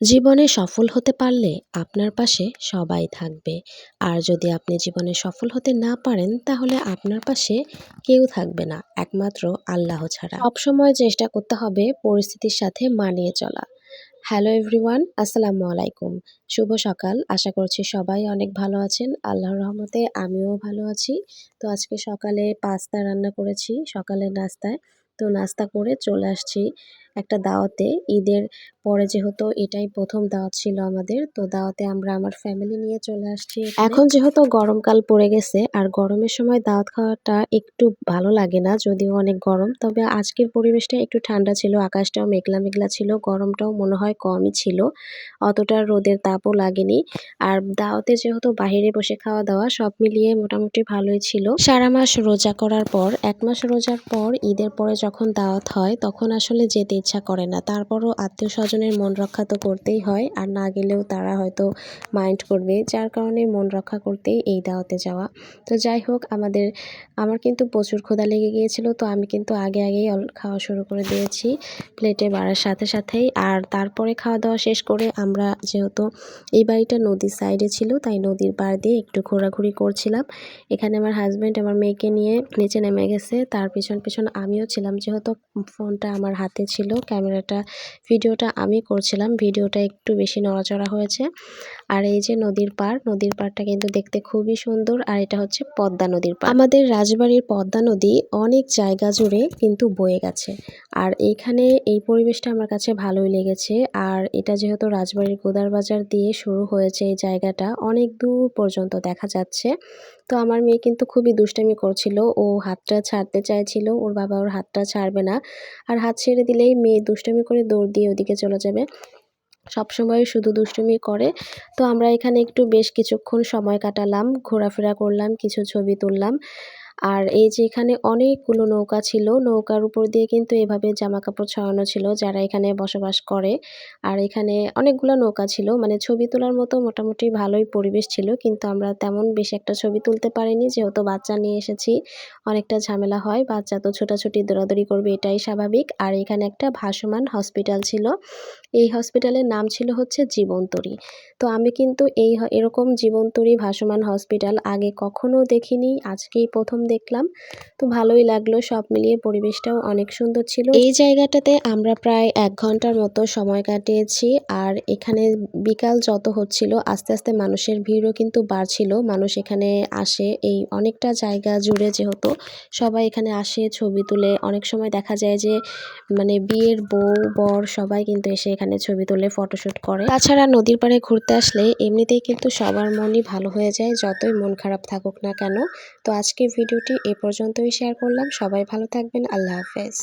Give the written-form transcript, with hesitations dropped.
জীবনে সফল হতে পারলে আপনার পাশে সবাই থাকবে। আর যদি আপনি জীবনে সফল হতে না পারেন তাহলে আপনার পাশে কেউ থাকবে না, একমাত্র আল্লাহ ছাড়া। সবসময় চেষ্টা করতে হবে পরিস্থিতির সাথে মানিয়ে চলা। হ্যালো এভরিওয়ান, আসসালামু আলাইকুম। শুভ সকাল। আশা করছি সবাই অনেক ভালো আছেন। আল্লাহর রহমতে আমিও ভালো আছি। তো আজকে সকালে পাস্তা রান্না করেছি সকালের নাস্তায়। তো নাস্তা করে চলে আসছি একটা দাওয়াতে। ঈদের পরে যেহেতু এটাই ১ম দাওয়াত ছিল আমাদের। তো দাওয়াতে আমরা আমার ফ্যামিলি নিয়ে চলে আসছি এখানে। এখন যেহেতু গরমকাল পড়ে গেছে আর গরমের সময় দাওয়াত খাওয়াটা একটু ভালো লাগে না, যদিও অনেক গরম। তবে আজকের পরিবেশটা একটু ঠান্ডা ছিল, আকাশটাও মেঘলা, মেঘলা ছিল, গরমটাও মনে হয় কমই ছিল। অতটা রোদের তাপও লাগেনি। আর দাওয়াতে যেহেতু বাহিরে বসে খাওয়া-দাওয়া সব মিলিয়ে মোটামুটি ভালোই ছিল। সারা মাস রোজা করার পর ১ মাস রোজার পর ঈদের পরে যখন দাওয়াত হয় তখন আসলে যেতে ইচ্ছা করে না। তারপরও আত্মীয়স্বজনের মন রক্ষা তো করতেই হয়। আর না গেলেও তারা হয়তো মাইন্ড করবে। যার কারণে মন রক্ষা করতেই এই দাওয়াতে যাওয়া। তো যাই হোক আমার কিন্তু প্রচুর ক্ষুধা লেগে গিয়েছিল। তো আমি কিন্তু আগেই খাওয়া শুরু করে দিয়েছি প্লেটে বাড়ার সাথে সাথেই। আর তারপরে খাওয়া-দাওয়া শেষ করে আমরা যেহেতু এই বাড়িটা নদীর সাইডে ছিল তাই নদীর পাড় দিয়ে একটু ঘোরাঘুরি করছিলাম। এখানে আমার হাসব্যান্ড আমার মেয়েকে নিয়ে নিচে নেমে গেছে। তার পেছন আমিও ছিলাম। যেহেতু ফোনটা আমার হাতে ছিল, ভিডিওটা আমি করছিলাম। ভিডিওটা একটু বেশি নড়াচড়া হয়েছে। আর এই যে নদীর পাড়টা কিন্তু দেখতে খুবই সুন্দর। আর এটা হচ্ছে পদ্মা নদীর পাড়। আমাদের রাজবাড়ির পদ্মা নদী অনেক জায়গা জুড়ে কিন্তু বয়ে গেছে। আর এইখানে এই পরিবেশটা আমার কাছে ভালোই লেগেছে। আর এটা যেহেতু রাজবাড়ির গোদার বাজার দিয়ে শুরু হয়েছে, এই জায়গাটা অনেক দূর পর্যন্ত দেখা যাচ্ছে। তো আমার মেয়ে কিন্তু খুবই দুষ্টামি করছিল। ও হাতটা ছাড়তে চাইছিল, ওর বাবা ওর হাতটা ছাড়বে না। আর হাত ছেড়ে দিলেই মেয়ে দুষ্টামি করে দৌড় দিয়ে ওদিকে চলে যাবে। সবসময় শুধু দুষ্টুমি করে। তো আমরা এখানে একটু বেশ কিছুক্ষণ সময় কাটালাম, ঘোরাফেরা করলাম, কিছু ছবি তুললাম। আর এই যে এখানে অনেকগুলো নৌকা ছিল, নৌকার উপর দিয়ে কিন্তু এভাবে জামাকাপড় ছড়ানো ছিল যারা এখানে বসবাস করে। আর এখানে অনেকগুলো নৌকা ছিল, মানে ছবি তোলার মতো মোটামুটি ভালোই পরিবেশ ছিল। কিন্তু আমরা তেমন বেশি একটা ছবি তুলতে পারিনি, যেহেতু বাচ্চা নিয়ে এসেছি। অনেকটা ঝামেলা হয়, বাচ্চা তো ছোটাছুটি দৌড়াদৌড়ি করবে এটাই স্বাভাবিক। আর এখানে একটা ভাসমান হসপিটাল ছিল। এই হসপিটালের নাম ছিল হচ্ছে জীবনতরী। তো আমি কিন্তু এরকম জীবনতরী ভাসমান হসপিটাল আগে কখনো দেখিনি, আজকেই ১ম দেখলাম। তো ভালোই লাগলো, সব মিলিয়ে পরিবেশটাও অনেক সুন্দর ছিল। এই জায়গাটাতে আমরা প্রায় ১ ঘন্টার মতো সময় কাটিয়েছি। আর এখানে বিকাল যত হচ্ছিল আস্তে আস্তে মানুষের ভিড়ও কিন্তু বাড়ছিল। মানুষ এখানে আসে, এই অনেকটা জায়গা জুড়ে যেহেতু সবাই এখানে আসে ছবি তুলে। অনেক সময় দেখা যায় যে মানে বিয়ের বউ বর সবাই কিন্তু এসে এখানে ছবি তুলে ফটোশুট করে। তাছাড়া নদীর পাড়ে ঘুরতে আসলে এমনিতেই কিন্তু সবার মনই ভালো হয়ে যায়, যতই মন খারাপ থাকুক না কেন। তো আজকের ভিডিওটি এ পর্যন্তই শেয়ার করলাম। সবাই ভালো থাকবেন। আল্লাহ হাফেজ।